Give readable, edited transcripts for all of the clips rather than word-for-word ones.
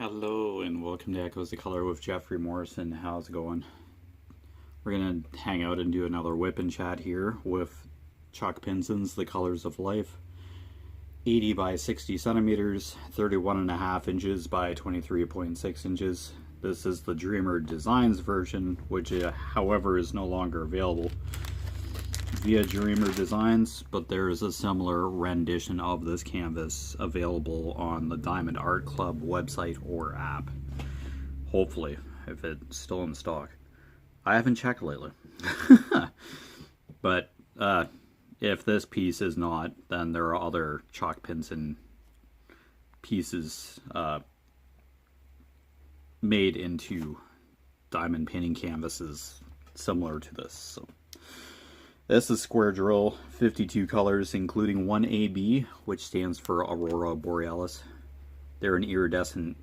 Hello and welcome to Echoes of Color with Jefferey Morrison. How's it going? We're going to hang out and do another whip and chat here with Chuck Pinson's The Colors of Life. 80 by 60 centimeters, 31.5 inches by 23.6 inches. This is the Dreamer Designs version, which however is no longer available via Dreamer Designs, but there is a similar rendition of this canvas available on the Diamond Art Club website or app. Hopefully, if it's still in stock. I haven't checked lately. But if this piece is not, then there are other Chuck Pinson pieces made into diamond painting canvases similar to this. So this is square drill, 52 colors, including one AB, which stands for Aurora Borealis. They're an iridescent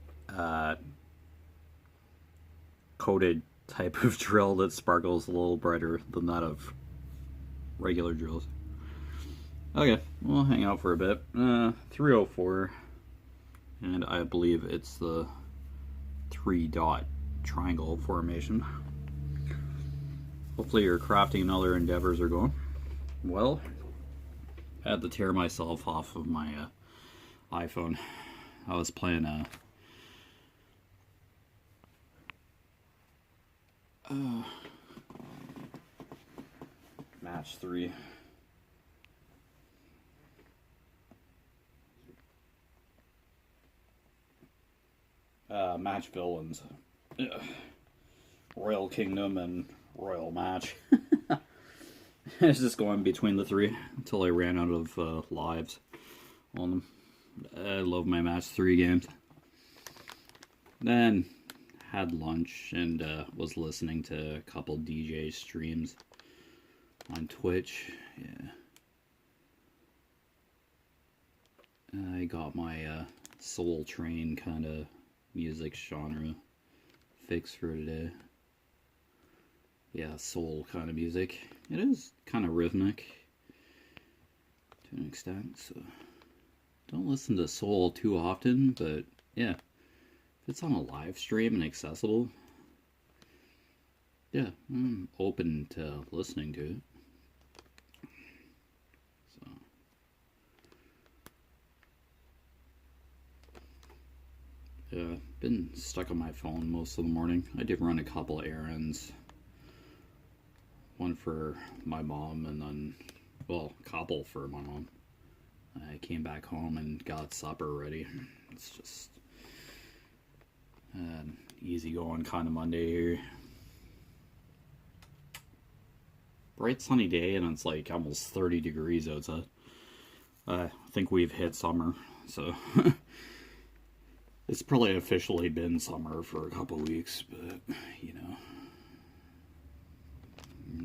coated type of drill that sparkles a little brighter than that of regular drills. Okay, we'll hang out for a bit. 304, and I believe it's the 3-dot triangle formation. Hopefully your crafting and other endeavors are going well. I had to tear myself off of my iPhone. I was playing match 3. Match villains. Royal Kingdom and Royal Match. I was just going between the three until I ran out of lives on them. I love my match 3 games. Then had lunch and was listening to a couple DJ streams on Twitch. Yeah. I got my Soul Train kind of music genre fixed for today. Yeah, soul kind of music. It is kind of rhythmic to an extent, so don't listen to soul too often, but yeah, if it's on a live stream and accessible, yeah, I'm open to listening to it. So yeah, been stuck on my phone most of the morning. I did run a couple errands. One for my mom and then, well, a couple for my mom. I came back home and got supper ready. It's just an easygoing kind of Monday here. Bright sunny day and it's like almost 30 degrees outside. I think we've hit summer, so it's probably officially been summer for a couple weeks, but you know,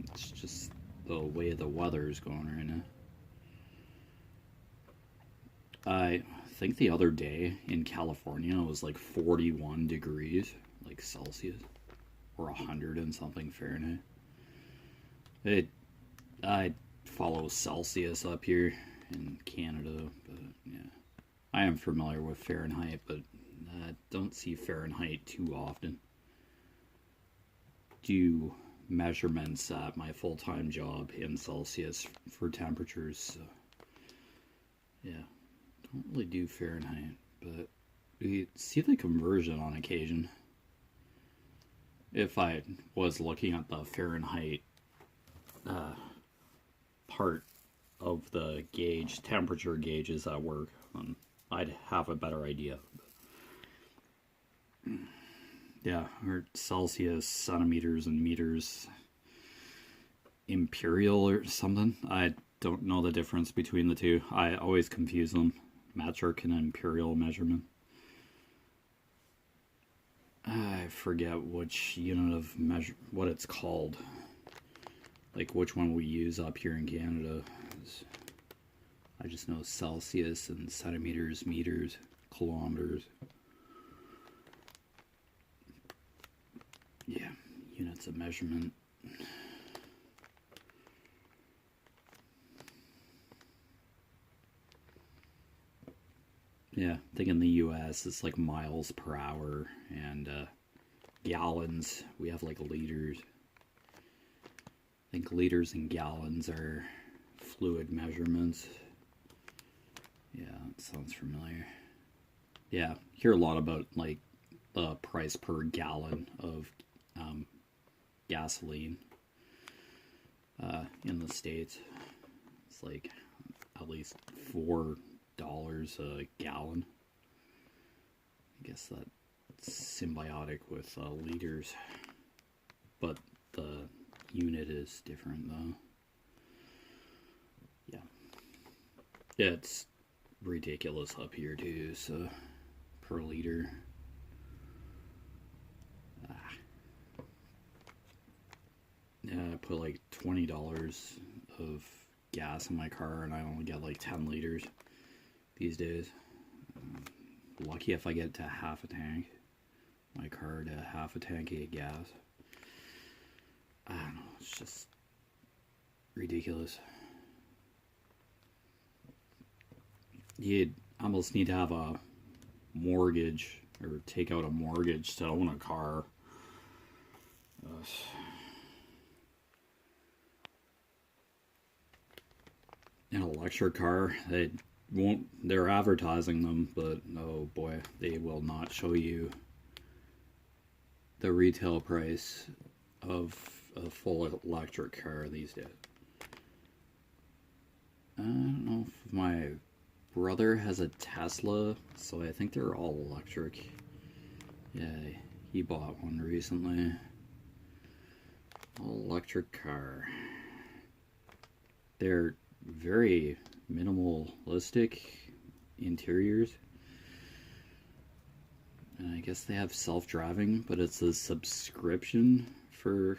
it's just the way the weather is going right now. I think the other day in California it was like 41 degrees, like Celsius, or 100 and something Fahrenheit. I follow Celsius up here in Canada, but yeah, I am familiar with Fahrenheit, but I don't see Fahrenheit too often. Do measurements at my full-time job in Celsius for temperatures, so yeah, don't really do Fahrenheit, but we see the conversion on occasion. If I was looking at the Fahrenheit part of the gauge, temperature gauges at work, I'd have a better idea. Yeah, or Celsius, centimeters, and meters. Imperial or something. I don't know the difference between the two. I always confuse them. Metric and imperial measurement. I forget which unit of measure, what it's called. Like which one we use up here in Canada. I just know Celsius and centimeters, meters, kilometers. Yeah, units of measurement. Yeah, I think in the US it's like miles per hour, and gallons, we have like liters. I think liters and gallons are fluid measurements. Yeah, that sounds familiar. Yeah, hear a lot about like the price per gallon of gasoline in the States. It's like at least $4 a gallon. I guess that's symbiotic with liters, but the unit is different though. Yeah, it's ridiculous up here too. So per liter. Yeah, I put like $20 of gas in my car, and I only get like 10 liters these days. Lucky if I get to half a tank. My car to half a tank of gas. I don't know, it's just ridiculous. You'd almost need to have a mortgage or take out a mortgage to own a car. An electric car, they're advertising them, but oh boy, they will not show you the retail price of a full electric car these days. I don't know if my brother has a Tesla, so I think they're all electric. Yeah, he bought one recently. All electric car. They're very minimalistic interiors. And I guess they have self-driving, but it's a subscription for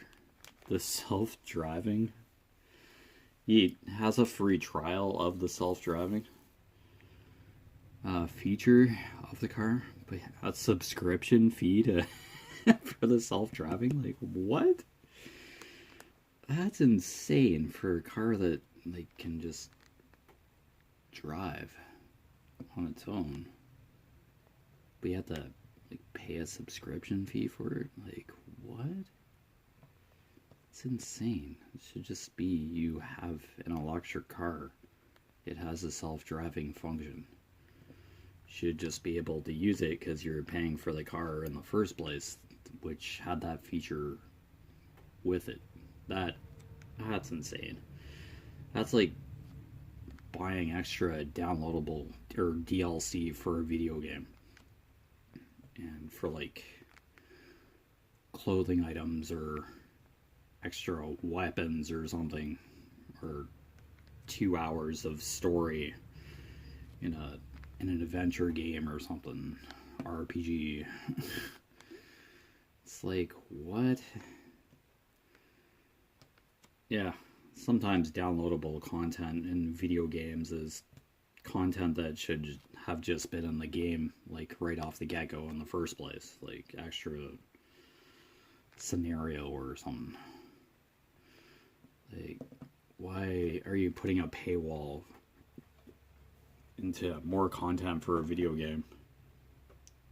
the self-driving. He has a free trial of the self-driving feature of the car, but a subscription fee to for the self-driving. Like, what? That's insane for a car that like can just drive on its own, but you have to like pay a subscription fee for it. Like, what? It's insane. It should just be you have an electric car, it has a self-driving function. You should just be able to use it because you're paying for the car in the first place, which had that feature with it. That's insane. That's like buying extra downloadable or DLC for a video game, and for like clothing items or extra weapons or something, or 2 hours of story in an adventure game or something, RPG. It's like, what? Yeah, sometimes downloadable content in video games is content that should have just been in the game, like right off the get-go in the first place, like extra scenario or something. Like, why are you putting a paywall into more content for a video game?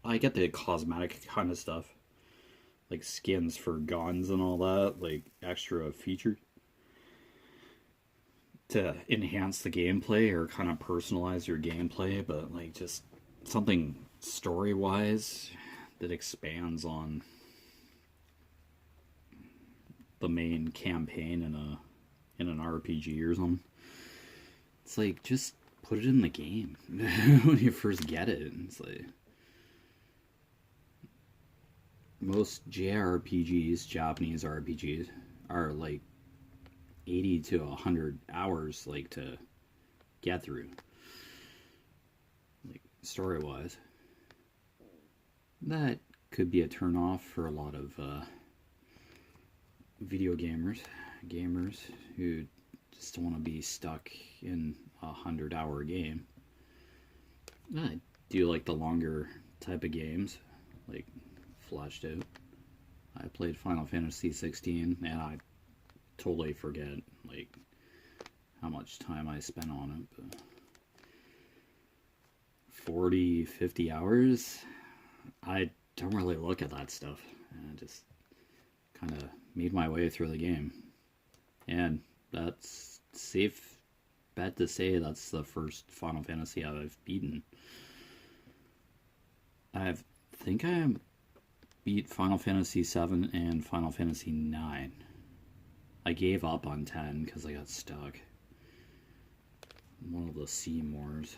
I get the cosmetic kind of stuff, like skins for guns and all that, like extra features to enhance the gameplay or kind of personalize your gameplay, but like just something story-wise that expands on the main campaign in an RPG or something. It's like, just put it in the game when you first get it. It's like most JRPGs, Japanese RPGs, are like 80 to 100 hours like to get through, like story-wise. That could be a turn-off for a lot of video gamers who just don't want to be stuck in a 100-hour game. I do like the longer type of games, like Fleshed Out. I played Final Fantasy 16, and I totally forget like how much time I spent on it. But 40, 50 hours. I don't really look at that stuff. I just kind of made my way through the game. And that's safe bet to say that's the first Final Fantasy I've beaten. I think I beat Final Fantasy 7 and Final Fantasy 9. I gave up on 10 because I got stuck. One of the Seymours.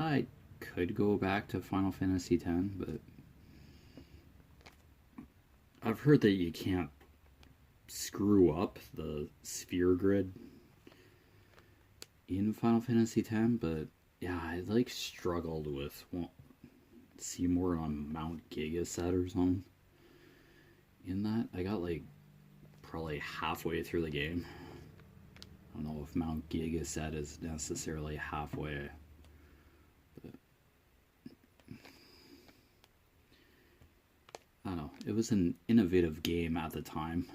I could go back to Final Fantasy 10, but I've heard that you can't screw up the sphere grid in Final Fantasy 10, but yeah, I like struggled with Seymour on Mount Gigaset or something. In that, I got like probably halfway through the game. I don't know if Mount Gigaset is necessarily halfway, but I don't know. It was an innovative game at the time.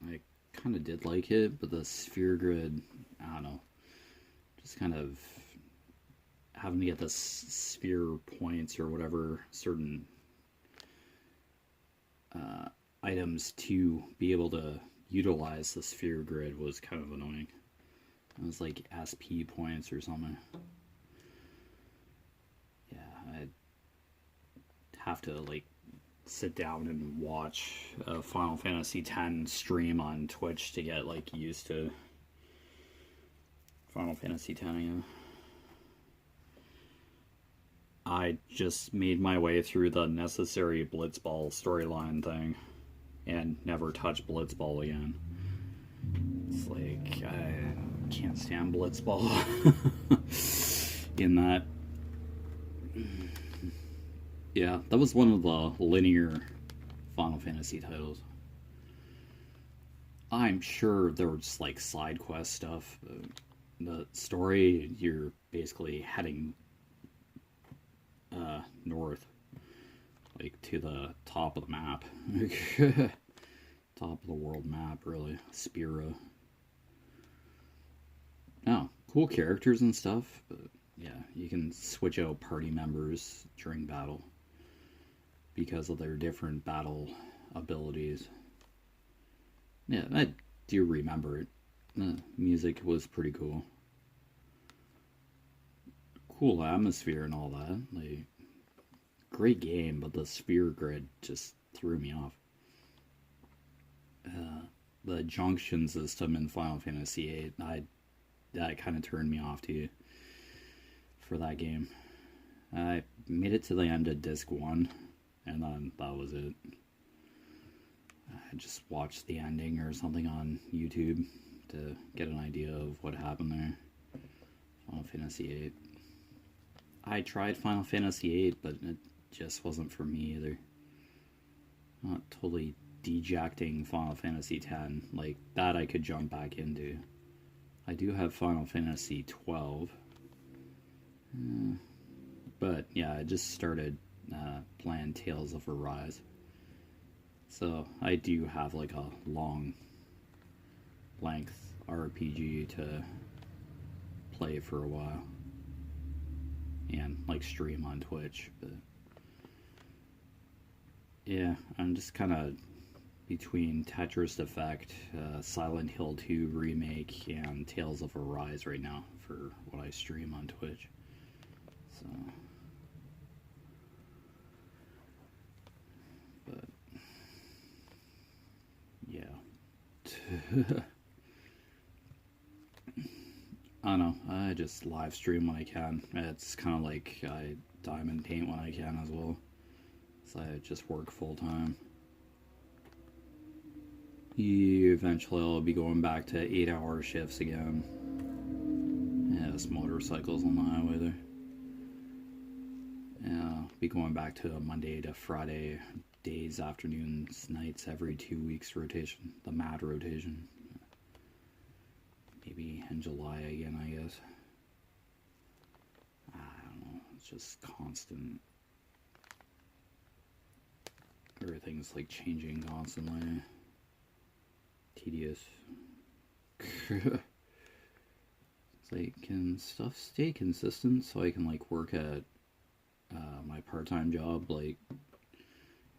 I kind of did like it, but the sphere grid, I don't know, just kind of having to get the sphere points or whatever certain items to be able to utilize the sphere grid was kind of annoying. It was like SP points or something. Yeah, I'd have to like sit down and watch a Final Fantasy X stream on Twitch to get like used to Final Fantasy X again. I just made my way through the necessary Blitzball storyline thing and never touched Blitzball again. It's like, I can't stand Blitzball in that. Yeah, that was one of the linear Final Fantasy titles. I'm sure there was like side quest stuff. The story, you're basically heading north, like to the top of the map. Top of the world map, really. Spira. Oh, cool characters and stuff, but yeah, you can switch out party members during battle because of their different battle abilities. Yeah, I do remember it. The music was pretty cool. Cool atmosphere and all that. Like, great game, but the sphere grid just threw me off. The junction system in Final Fantasy VIII, that kind of turned me off too for that game. I made it to the end of disc 1, and then that was it. I just watched the ending or something on YouTube to get an idea of what happened there. Final Fantasy VIII. I tried Final Fantasy VIII, but it just wasn't for me either. Not totally dejecting Final Fantasy X. Like, that I could jump back into. I do have Final Fantasy XII. But, yeah, I just started playing Tales of Arise. So, I do have, like, a long length RPG to play for a while. And, like, stream on Twitch, but yeah, I'm just kind of between Tetris Effect, Silent Hill 2 Remake, and Tales of Arise right now for what I stream on Twitch. So, but yeah. I don't know, I just live stream when I can. It's kind of like I diamond paint when I can as well. So I just work full time. Eventually I'll be going back to 8-hour shifts again. Yeah, there's motorcycles on the highway there. Yeah, I'll be going back to a Monday to Friday days, afternoons, nights, every 2 weeks rotation. The mad rotation. Maybe in July again, I guess. I don't know. It's just constant. Everything's like changing constantly. Tedious. It's like, can stuff stay consistent so I can like work at my part-time job like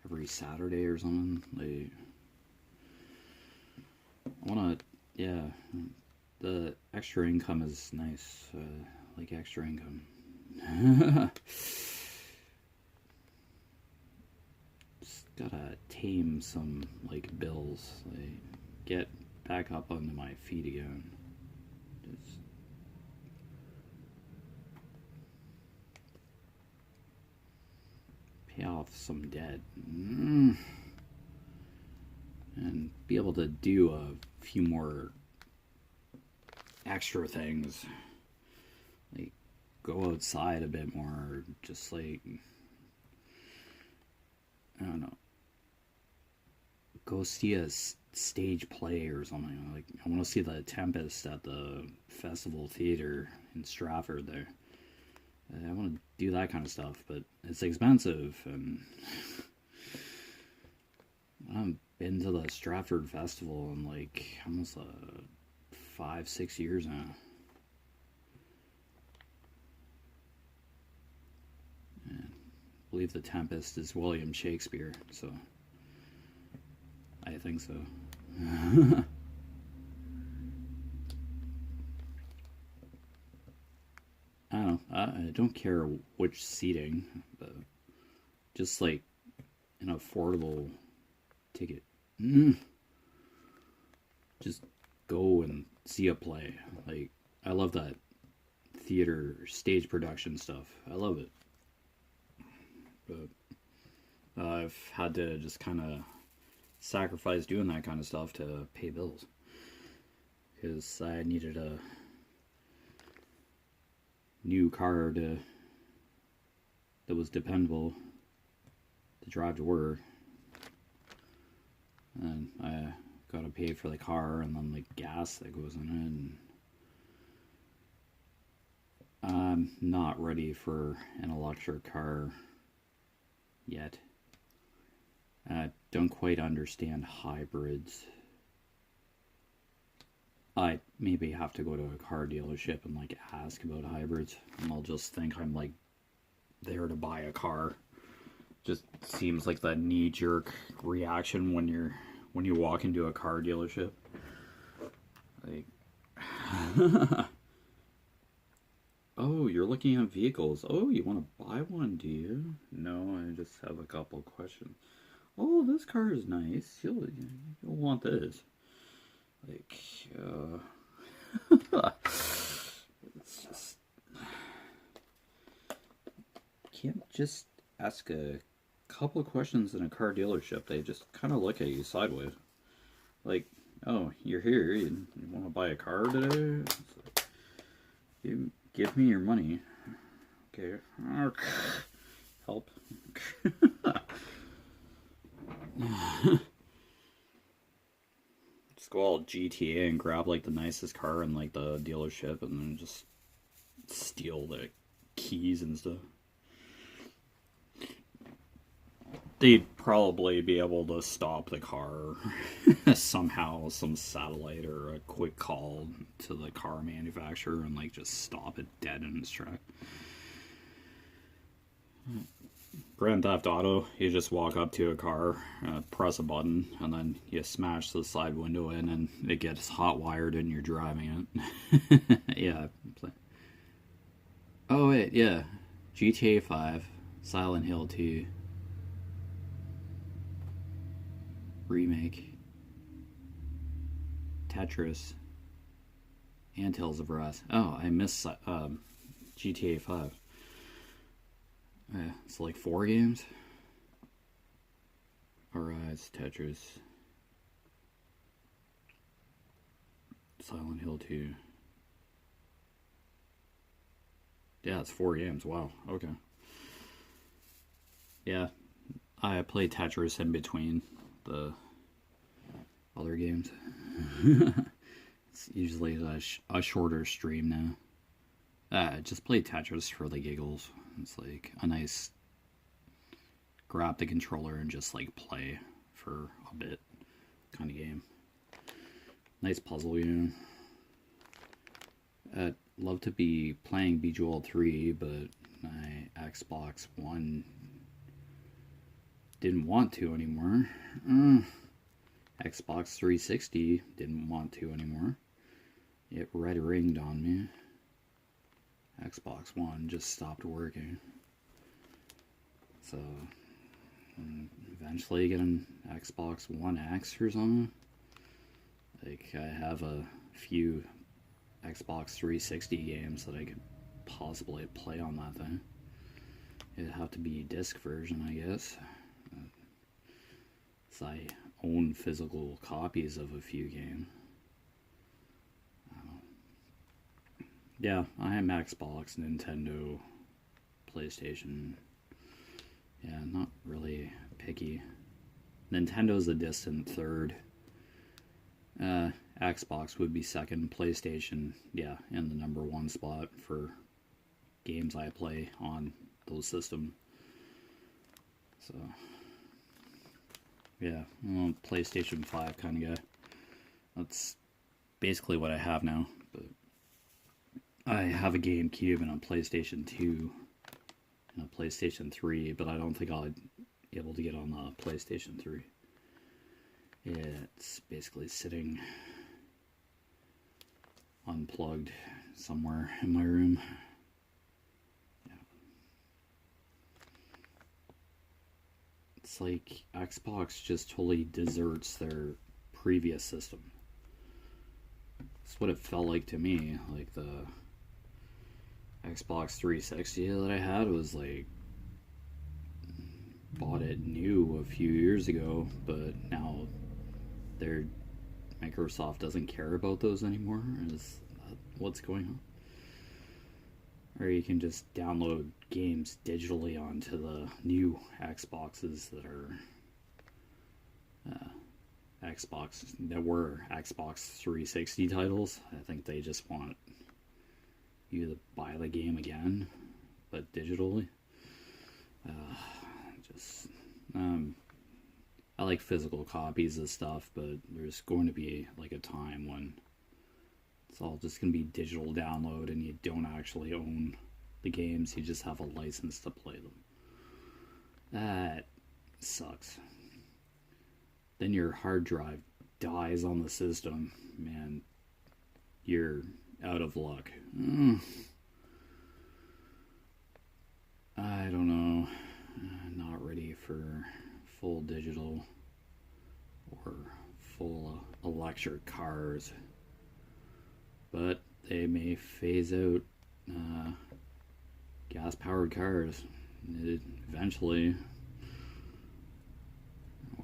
every Saturday or something? Like, I wanna, yeah, the extra income is nice. Like extra income. Just gotta tame some like bills. Like get back up onto my feet again. Just pay off some debt. And be able to do a few more extra things. Like go outside a bit more. Just like, I don't know. Go see a stage play or something. Like I want to see the Tempest at the Festival Theater in Stratford there. I want to do that kind of stuff, but it's expensive, and I haven't been to the Stratford Festival in like almost 5-6 years now. And I believe the Tempest is William Shakespeare, so I think so. I don't know. I don't care which seating, but just like an affordable ticket. Just go and see a play. Like, I love that theater stage production stuff. I love it. But I've had to just kind of sacrifice doing that kind of stuff to pay bills. Because I needed a new car that was dependable to drive to work, and I gotta pay for the car and then the gas that goes in it, and I'm not ready for an electric car yet. I don't quite understand hybrids. I maybe have to go to a car dealership and like ask about hybrids, and I'll just think I'm like there to buy a car. Just seems like that knee-jerk reaction when you walk into a car dealership. Like, oh, you're looking at vehicles. Oh, you want to buy one, do you? No, I just have a couple questions. Oh, this car is nice. You'll want this. Like, it's just, can't just ask a couple of questions in a car dealership. They just kind of look at you sideways. Like, oh, you're here. You want to buy a car today? Like, you give me your money. Okay. Help. Just go all GTA and grab like the nicest car in like the dealership, and then just steal the keys and stuff. They'd probably be able to stop the car somehow, some satellite or a quick call to the car manufacturer, and like just stop it dead in its track. Grand Theft Auto, you just walk up to a car, press a button, and then you smash the side window in, and it gets hot wired and you're driving it. Yeah. Oh wait, yeah. GTA 5, Silent Hill 2 remake, Tetris, and Tales of Brass. Oh, I missed GTA 5. It's like 4 games. Arise, Tetris, Silent Hill 2. Yeah, it's 4 games. Wow. Okay. Yeah, I play Tetris in between the other games. It's usually a shorter stream now. Just play Tetris for the giggles. It's like a nice grab the controller and just like play for a bit kind of game. Nice puzzle game. love to be playing Bejeweled 3, but my Xbox One didn't want to anymore. Xbox 360 didn't want to anymore. It red ringed on me. Xbox One just stopped working. So, eventually get an Xbox One X or something. Like, I have a few Xbox 360 games that I could possibly play on that thing. It'd have to be disc version, I guess. So I own physical copies of a few games. Yeah, I am Xbox, Nintendo, PlayStation. Yeah, not really picky. Nintendo's a distant third. Xbox would be second. PlayStation, yeah, in the number one spot for games I play on those systems. So, yeah, I'm a PlayStation 5 kind of guy. That's basically what I have now. But I have a GameCube and a PlayStation 2 and a PlayStation 3, but I don't think I'll be able to get on the PlayStation 3. It's basically sitting unplugged somewhere in my room. Yeah. It's like Xbox just totally deserts their previous system. That's what it felt like to me. Like the Xbox 360 that I had was like, bought it new a few years ago, but now Microsoft doesn't care about those anymore. Is that what's going on? Or you can just download games digitally onto the new Xboxes that are Xbox, that were Xbox 360 titles. I think they just want you to buy the game again, but digitally. I like physical copies of stuff, but there's going to be like a time when it's all just going to be digital download and you don't actually own the games, you just have a license to play them. That sucks. Then your hard drive dies on the system, man, you're out of luck. I don't know. Not ready for full digital or full electric cars, but they may phase out gas-powered cars eventually,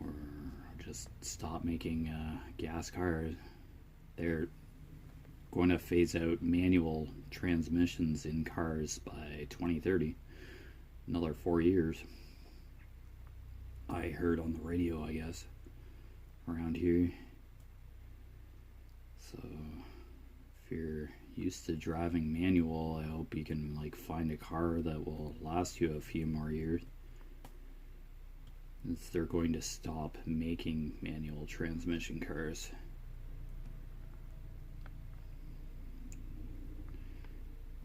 or just stop making gas cars. They're going to phase out manual transmissions in cars by 2030. Another 4 years. I heard on the radio, I guess, around here. So, if you're used to driving manual, I hope you can like find a car that will last you a few more years. Since they're going to stop making manual transmission cars.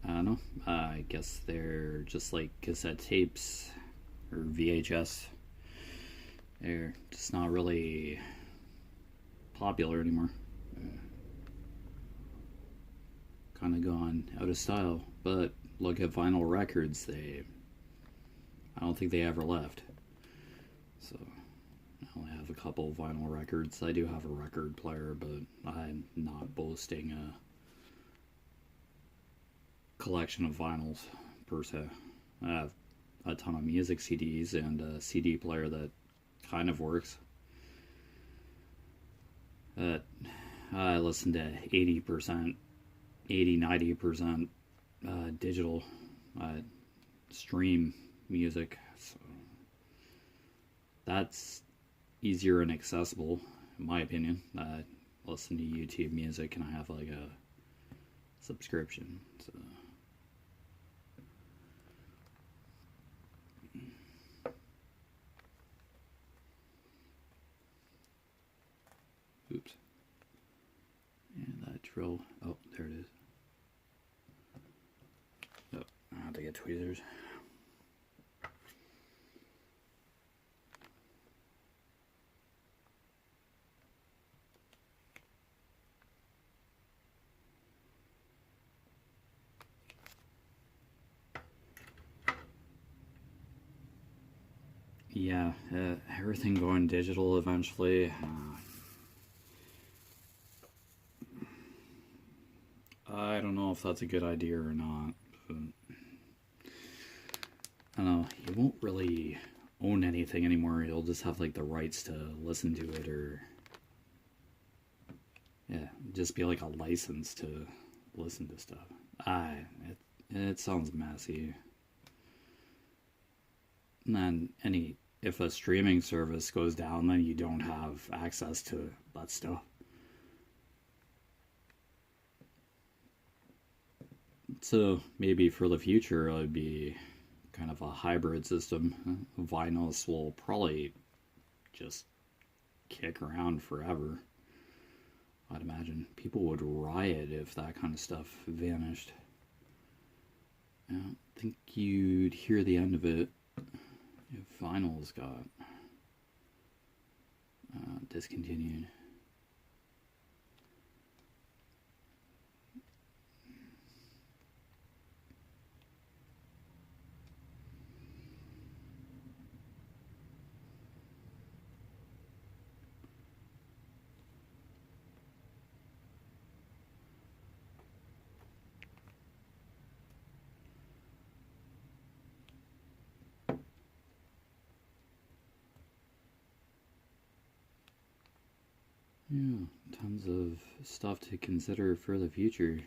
I don't know. I guess they're just like cassette tapes or VHS. They're just not really popular anymore. Kind of gone out of style. But look at vinyl records. I don't think they ever left. So I only have a couple of vinyl records. I do have a record player, but I'm not boasting a collection of vinyls per se. I have a ton of music CDs and a CD player that kind of works. But I listen to 90% digital. Stream music. So that's easier and accessible, in my opinion. I listen to YouTube music and I have like a subscription. So oops. And that drill. Oh, there it is. I get tweezers. Yeah, everything going digital eventually. I don't know if that's a good idea or not. But I don't know. You won't really own anything anymore. You'll just have like the rights to listen to it, or yeah, just be like a license to listen to stuff. It sounds messy. And then if a streaming service goes down, then you don't have access to that stuff. So maybe for the future, it would be kind of a hybrid system. Vinyls will probably just kick around forever. I'd imagine people would riot if that kind of stuff vanished. I don't think you'd hear the end of it if vinyls got discontinued. Yeah, tons of stuff to consider for the future.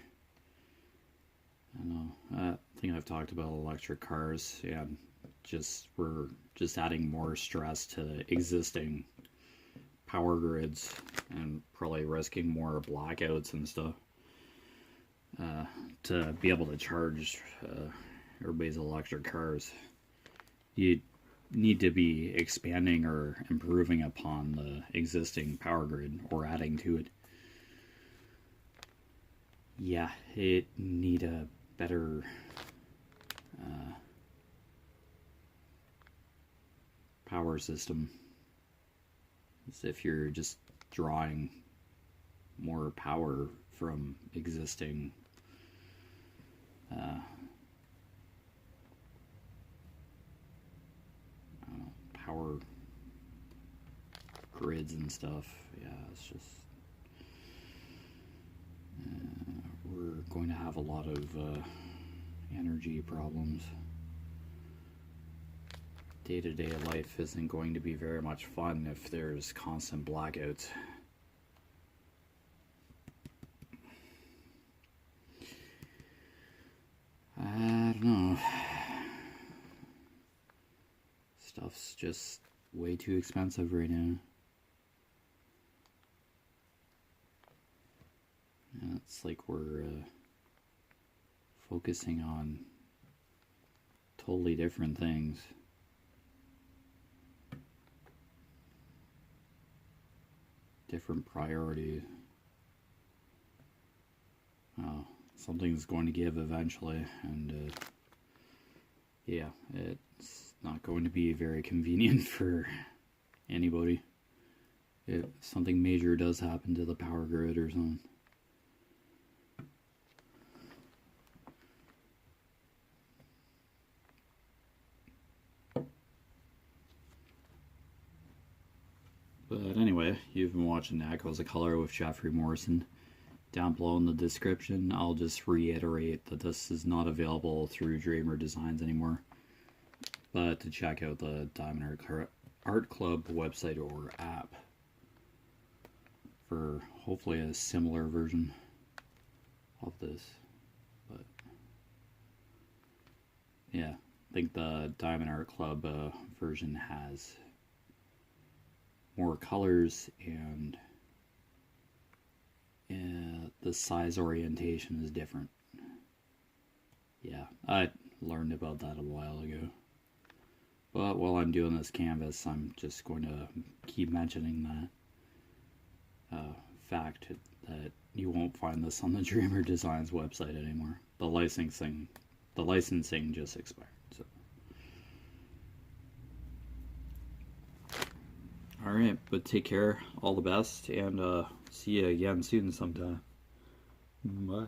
I know. I think I've talked about electric cars. Yeah, we're just adding more stress to existing power grids and probably risking more blackouts and stuff to be able to charge everybody's electric cars. You need to be expanding or improving upon the existing power grid or adding to it. Yeah, it need a better power system. As if you're just drawing more power from existing power grids and stuff. Yeah, it's just we're going to have a lot of energy problems. Day-to-day life isn't going to be very much fun if there's constant blackouts. I don't know. Stuff's just way too expensive right now. And it's like we're focusing on totally different things. Different priorities. Something's going to give eventually, and yeah, it's not going to be very convenient for anybody if something major does happen to the power grid or something. But anyway, you've been watching Echoes of Color with Jeffery Morrison. Down below in the description, I'll just reiterate that this is not available through Dreamer Designs anymore. But to check out the Diamond Art Club website or app for hopefully a similar version of this. But yeah, I think the Diamond Art Club version has more colors, and the size orientation is different. Yeah, I learned about that a while ago. But while I'm doing this canvas, I'm just going to keep mentioning that fact that you won't find this on the Dreamer Designs website anymore. The licensing the licensing just expired. So, all right, but take care, all the best, and see you again soon sometime. Bye.